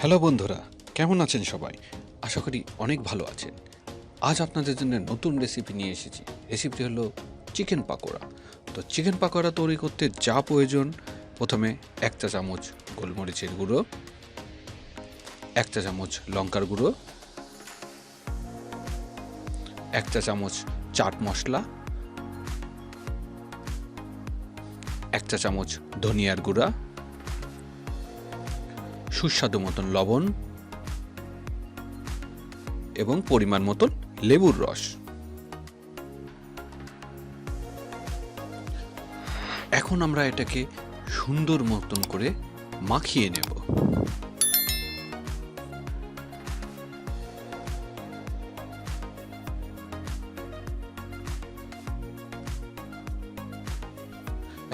Hello বন্ধুরা, কেমন আছেন সবাই? আশা করি অনেক ভালো আছেন। আজ আপনাদের জন্য নতুন রেসিপি নিয়ে এসেছি। রেসিপিটি হলো চিকেন পাকোড়া। তো চিকেন পাকোড়া তৈরি করতে যা প্রয়োজন, প্রথমে ১ চা চামচ গোলমরিচের গুঁড়ো, ১ চা চামচ লঙ্কার গুঁড়ো, ১ চা চামচ চাট মশলা, ১ চা চামচ ধনিয়ার গুঁড়া, সুস্বাদু মতন লবণ এবং পরিমাণ মতন লেবুর রস। এখন আমরা এটাকে সুন্দর মতন করে মাখিয়ে নেব।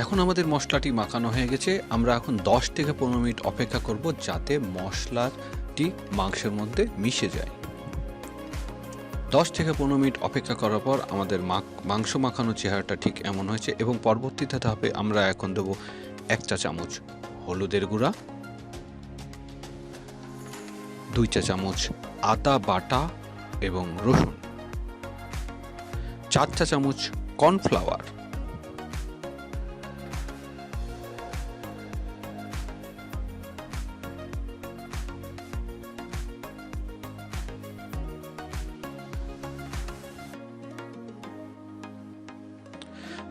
এখন আমাদের মশলাটি মাখানো হয়ে গেছে। আমরা এখন ১০ থেকে ১৫ মিনিট অপেক্ষা করব যাতে মশলাটি মাংসের মধ্যে মিশে যায়। ১০ থেকে ১৫ মিনিট অপেক্ষা করার পর আমাদের মাংস মাখানো চেহারাটা ঠিক এমন হয়েছে এবং পরবর্তীতে ধাপে আমরা এখন দেবো ১ চা চামচ হলুদের গুঁড়া, ২ চা চামচ আদা বাটা এবং রসুন, ৪ চা চামচ কর্নফ্লাওয়ার,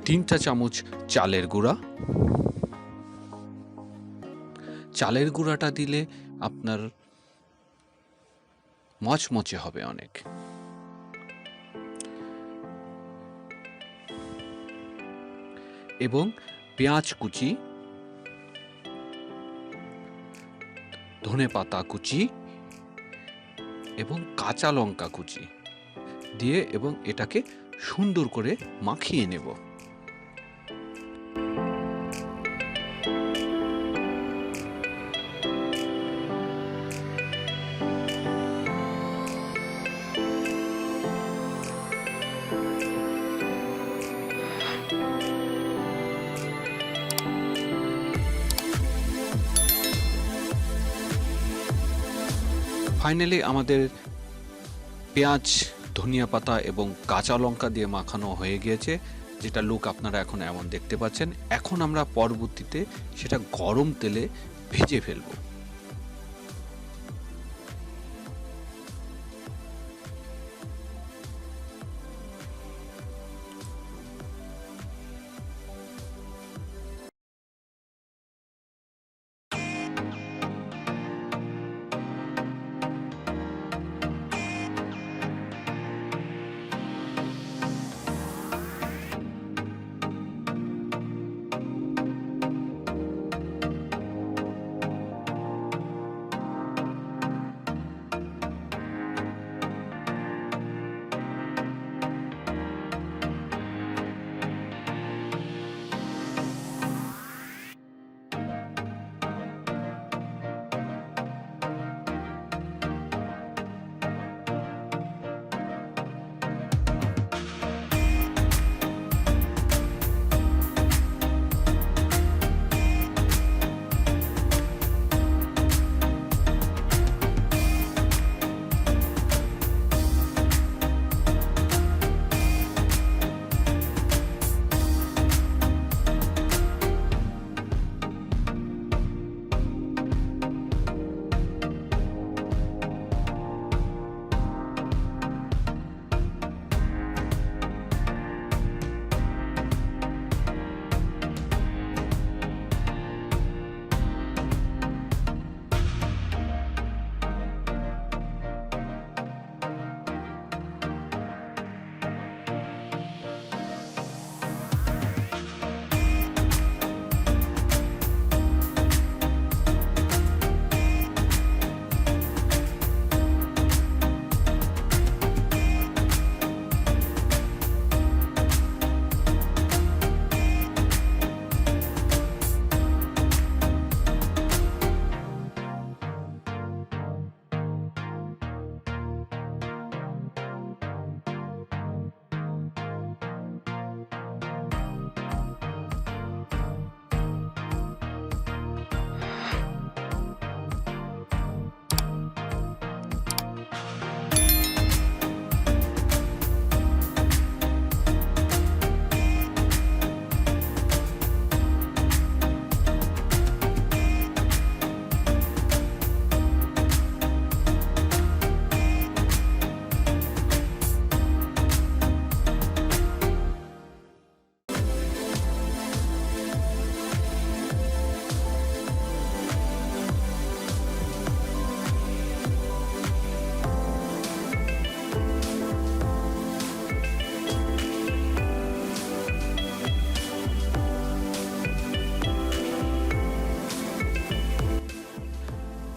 ৩ চা চামচ চালের গুঁড়া। চালের গুঁড়াটা দিলে আপনার মচমচে হবে অনেক। এবং পেঁয়াজ কুচি, ধনেপাতা কুচি এবং কাঁচা লঙ্কা কুচি দিয়ে এবং এটাকে সুন্দর করে মাখিয়ে নেব। ফাইনালি আমাদের পেঁয়াজ, ধনিয়া পাতা এবং কাঁচা লঙ্কা দিয়ে মাখানো হয়ে গিয়েছে, যেটা লুক আপনারা এখন এমন দেখতে পাচ্ছেন। এখন আমরা পরবর্তীতে সেটা গরম তেলে ভেজে ফেলবো।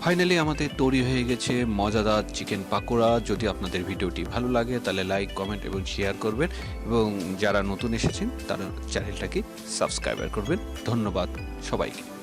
ফাইনালি আমাদের তৈরি হয়ে গেছে মজাদার চিকেন পাকোড়া। যদি আপনাদের ভিডিওটি ভালো লাগে তাহলে লাইক, কমেন্ট এবং শেয়ার করবেন, এবং যারা নতুন এসেছেন তারা চ্যানেলটাকে সাবস্ক্রাইব করবেন। ধন্যবাদ সবাইকে।